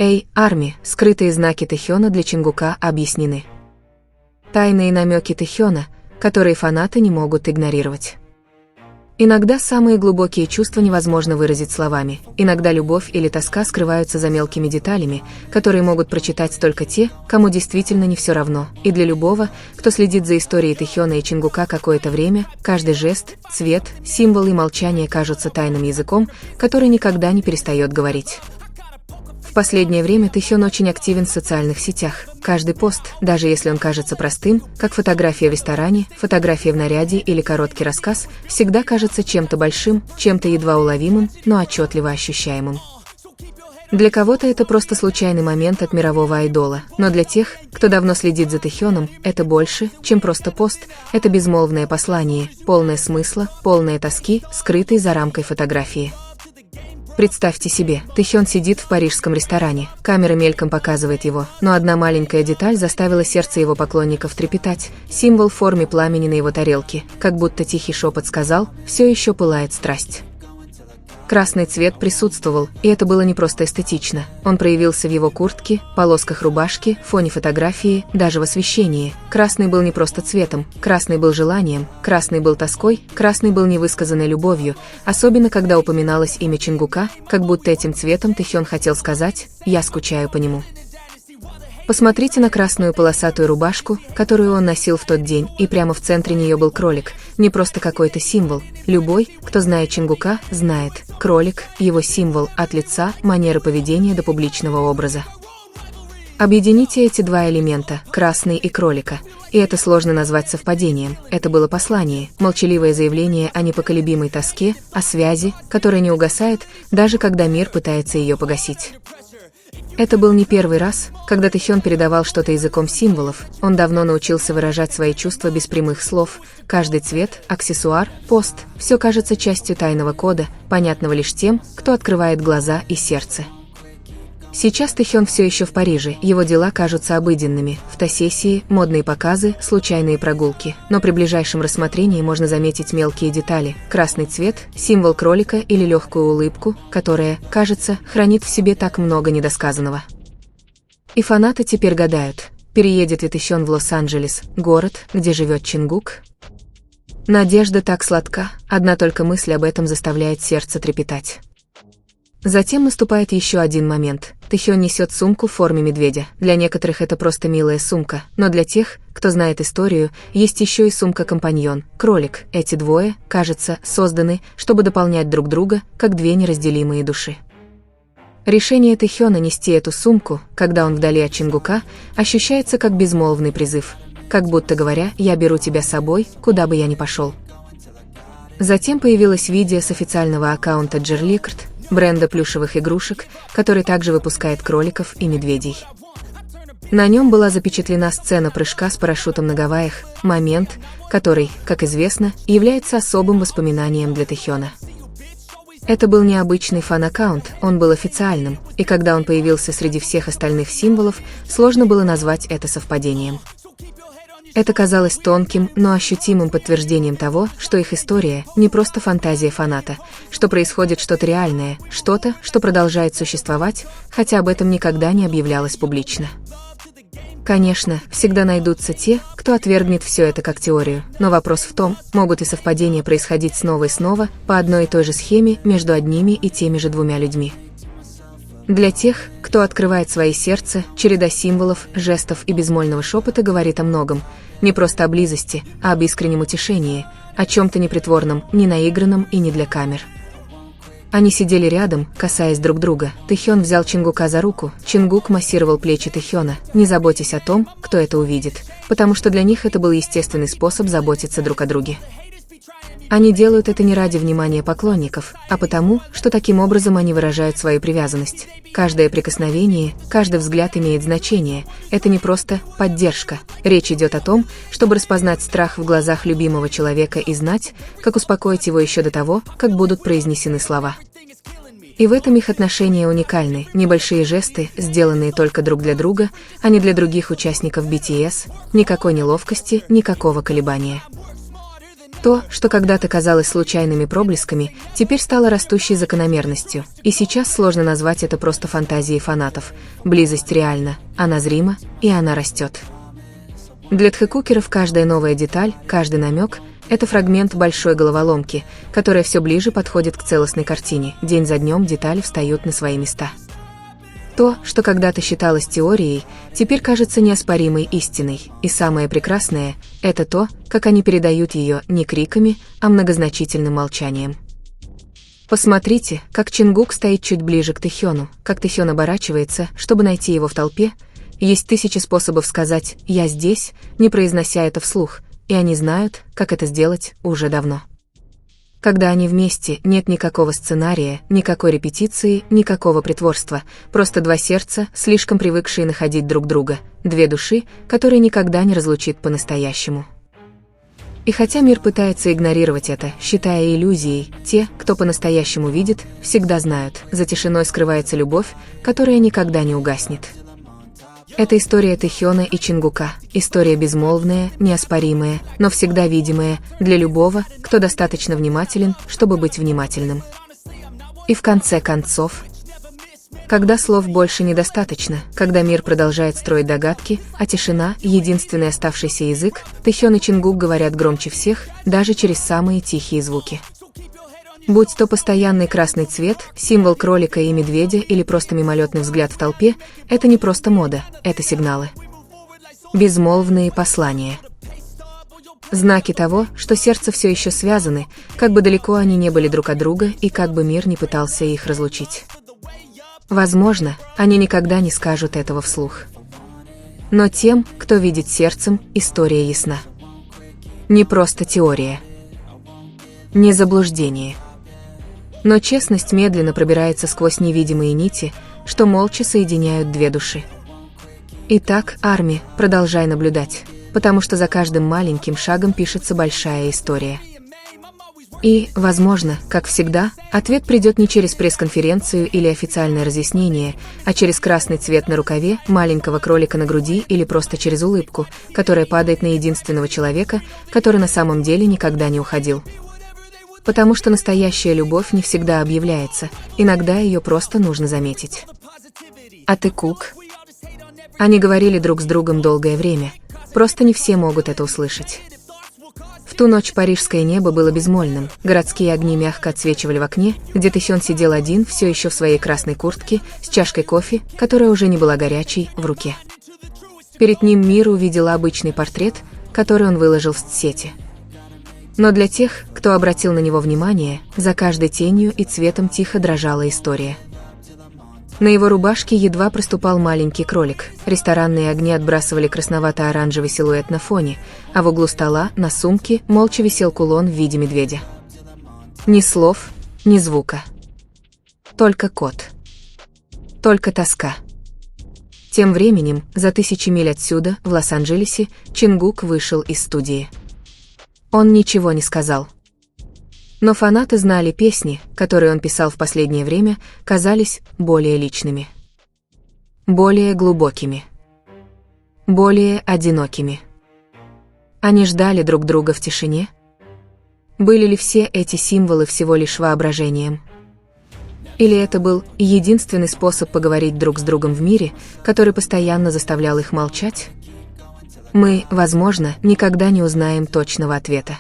Эй, Арми, скрытые знаки Тэхёна для Чингука объяснены. Тайные намеки Тэхёна, которые фанаты не могут игнорировать. Иногда самые глубокие чувства невозможно выразить словами, иногда любовь или тоска скрываются за мелкими деталями, которые могут прочитать только те, кому действительно не все равно, и для любого, кто следит за историей Тэхёна и Чингука какое-то время, каждый жест, цвет, символ и молчание кажутся тайным языком, который никогда не перестает говорить. В последнее время Тэхён очень активен в социальных сетях. Каждый пост, даже если он кажется простым, как фотография в ресторане, фотография в наряде или короткий рассказ, всегда кажется чем-то большим, чем-то едва уловимым, но отчетливо ощущаемым. Для кого-то это просто случайный момент от мирового айдола, но для тех, кто давно следит за Тэхёном, это больше, чем просто пост, это безмолвное послание, полное смысла, полное тоски, скрытой за рамкой фотографии. Представьте себе, Тэхён сидит в парижском ресторане, камера мельком показывает его, но одна маленькая деталь заставила сердце его поклонников трепетать, символ в форме пламени на его тарелке, как будто тихий шепот сказал: «Все еще пылает страсть». Красный цвет присутствовал, и это было не просто эстетично. Он проявился в его куртке, полосках рубашки, фоне фотографии, даже в освещении. Красный был не просто цветом, красный был желанием, красный был тоской, красный был невысказанной любовью, особенно когда упоминалось имя Чингука, как будто этим цветом Тэхён хотел сказать: «Я скучаю по нему». Посмотрите на красную полосатую рубашку, которую он носил в тот день, и прямо в центре нее был кролик, не просто какой-то символ. Любой, кто знает Чингука, знает, кролик – его символ от лица, манеры поведения до публичного образа. Объедините эти два элемента, красный и кролика, и это сложно назвать совпадением. Это было послание, молчаливое заявление о непоколебимой тоске, о связи, которая не угасает, даже когда мир пытается ее погасить. Это был не первый раз, когда Тэхён передавал что-то языком символов, он давно научился выражать свои чувства без прямых слов. Каждый цвет, аксессуар, пост – все кажется частью тайного кода, понятного лишь тем, кто открывает глаза и сердце. Сейчас Тэхён все еще в Париже, его дела кажутся обыденными, фотосессии, модные показы, случайные прогулки, но при ближайшем рассмотрении можно заметить мелкие детали. Красный цвет, символ кролика или легкую улыбку, которая, кажется, хранит в себе так много недосказанного. И фанаты теперь гадают, переедет ли Тэхён в Лос-Анджелес, город, где живет Чингук? Надежда так сладка, одна только мысль об этом заставляет сердце трепетать. Затем наступает еще один момент. Тэхён несет сумку в форме медведя. Для некоторых это просто милая сумка, но для тех, кто знает историю, есть еще и сумка-компаньон, кролик. Эти двое, кажется, созданы, чтобы дополнять друг друга, как две неразделимые души. Решение Тэхёна нести эту сумку, когда он вдали от Чингука, ощущается как безмолвный призыв, как будто говоря: «Я беру тебя с собой, куда бы я ни пошел». Затем появилось видео с официального аккаунта Джерликард, бренда плюшевых игрушек, который также выпускает кроликов и медведей. На нем была запечатлена сцена прыжка с парашютом на Гавайях, момент, который, как известно, является особым воспоминанием для Тэхёна. Это был необычный фан-аккаунт, он был официальным, и когда он появился среди всех остальных символов, сложно было назвать это совпадением. Это казалось тонким, но ощутимым подтверждением того, что их история не просто фантазия фаната, что происходит что-то реальное, что-то, что продолжает существовать, хотя об этом никогда не объявлялось публично. Конечно, всегда найдутся те, кто отвергнет все это как теорию, но вопрос в том, могут ли совпадения происходить снова и снова по одной и той же схеме между одними и теми же двумя людьми. Для тех, кто открывает свои сердца, череда символов, жестов и безмолвного шепота говорит о многом, не просто о близости, а об искреннем утешении, о чем-то непритворном, не наигранном и не для камер. Они сидели рядом, касаясь друг друга. Тэхён взял Чингука за руку, Чингук массировал плечи Тэхёна, не заботясь о том, кто это увидит, потому что для них это был естественный способ заботиться друг о друге. Они делают это не ради внимания поклонников, а потому, что таким образом они выражают свою привязанность. Каждое прикосновение, каждый взгляд имеет значение. Это не просто поддержка. Речь идет о том, чтобы распознать страх в глазах любимого человека и знать, как успокоить его еще до того, как будут произнесены слова. И в этом их отношения уникальны. Небольшие жесты, сделанные только друг для друга, а не для других участников BTS, никакой неловкости, никакого колебания. То, что когда-то казалось случайными проблесками, теперь стало растущей закономерностью, и сейчас сложно назвать это просто фантазией фанатов. Близость реальна, она зрима, и она растет. Для тхэкукеров каждая новая деталь, каждый намек – это фрагмент большой головоломки, которая все ближе подходит к целостной картине. День за днем детали встают на свои места. То, что когда-то считалось теорией, теперь кажется неоспоримой истиной, и самое прекрасное – это то, как они передают ее не криками, а многозначительным молчанием. Посмотрите, как Чингук стоит чуть ближе к Тэхёну, как Тэхён оборачивается, чтобы найти его в толпе. Есть тысячи способов сказать «я здесь», не произнося это вслух, и они знают, как это сделать уже давно. Когда они вместе, нет никакого сценария, никакой репетиции, никакого притворства, просто два сердца, слишком привыкшие находить друг друга, две души, которые никогда не разлучит по-настоящему. И хотя мир пытается игнорировать это, считая иллюзией, те, кто по-настоящему видит, всегда знают, за тишиной скрывается любовь, которая никогда не угаснет. Это история Тэхёна и Чингука, история безмолвная, неоспоримая, но всегда видимая для любого, кто достаточно внимателен, чтобы быть внимательным. И в конце концов, когда слов больше недостаточно, когда мир продолжает строить догадки, а тишина — единственный оставшийся язык, Тэхён и Чингук говорят громче всех, даже через самые тихие звуки. Будь то постоянный красный цвет, символ кролика и медведя или просто мимолетный взгляд в толпе, это не просто мода, это сигналы. Безмолвные послания. Знаки того, что сердца все еще связаны, как бы далеко они не были друг от друга и как бы мир не пытался их разлучить. Возможно, они никогда не скажут этого вслух. Но тем, кто видит сердцем, история ясна. Не просто теория. Не заблуждение. Но честность медленно пробирается сквозь невидимые нити, что молча соединяют две души. Итак, Арми, продолжай наблюдать, потому что за каждым маленьким шагом пишется большая история. И, возможно, как всегда, ответ придет не через пресс-конференцию или официальное разъяснение, а через красный цвет на рукаве, маленького кролика на груди или просто через улыбку, которая падает на единственного человека, который на самом деле никогда не уходил. Потому что настоящая любовь не всегда объявляется, иногда ее просто нужно заметить. А Тэкук? Они говорили друг с другом долгое время, просто не все могут это услышать. В ту ночь парижское небо было безмольным, городские огни мягко отсвечивали в окне, где Тэхён сидел один, все еще в своей красной куртке, с чашкой кофе, которая уже не была горячей, в руке. Перед ним мир увидел обычный портрет, который он выложил в соцсети. Но для тех, кто обратил на него внимание, за каждой тенью и цветом тихо дрожала история. На его рубашке едва проступал маленький кролик, ресторанные огни отбрасывали красновато-оранжевый силуэт на фоне, а в углу стола, на сумке, молча висел кулон в виде медведя. Ни слов, ни звука. Только кот. Только тоска. Тем временем, за 1000 миль отсюда, в Лос-Анджелесе, Чингук вышел из студии. Он ничего не сказал. Но фанаты знали песни, которые он писал в последнее время, казались более личными. Более глубокими. Более одинокими. Они ждали друг друга в тишине? Были ли все эти символы всего лишь воображением? Или это был единственный способ поговорить друг с другом в мире, который постоянно заставлял их молчать? Мы, возможно, никогда не узнаем точного ответа.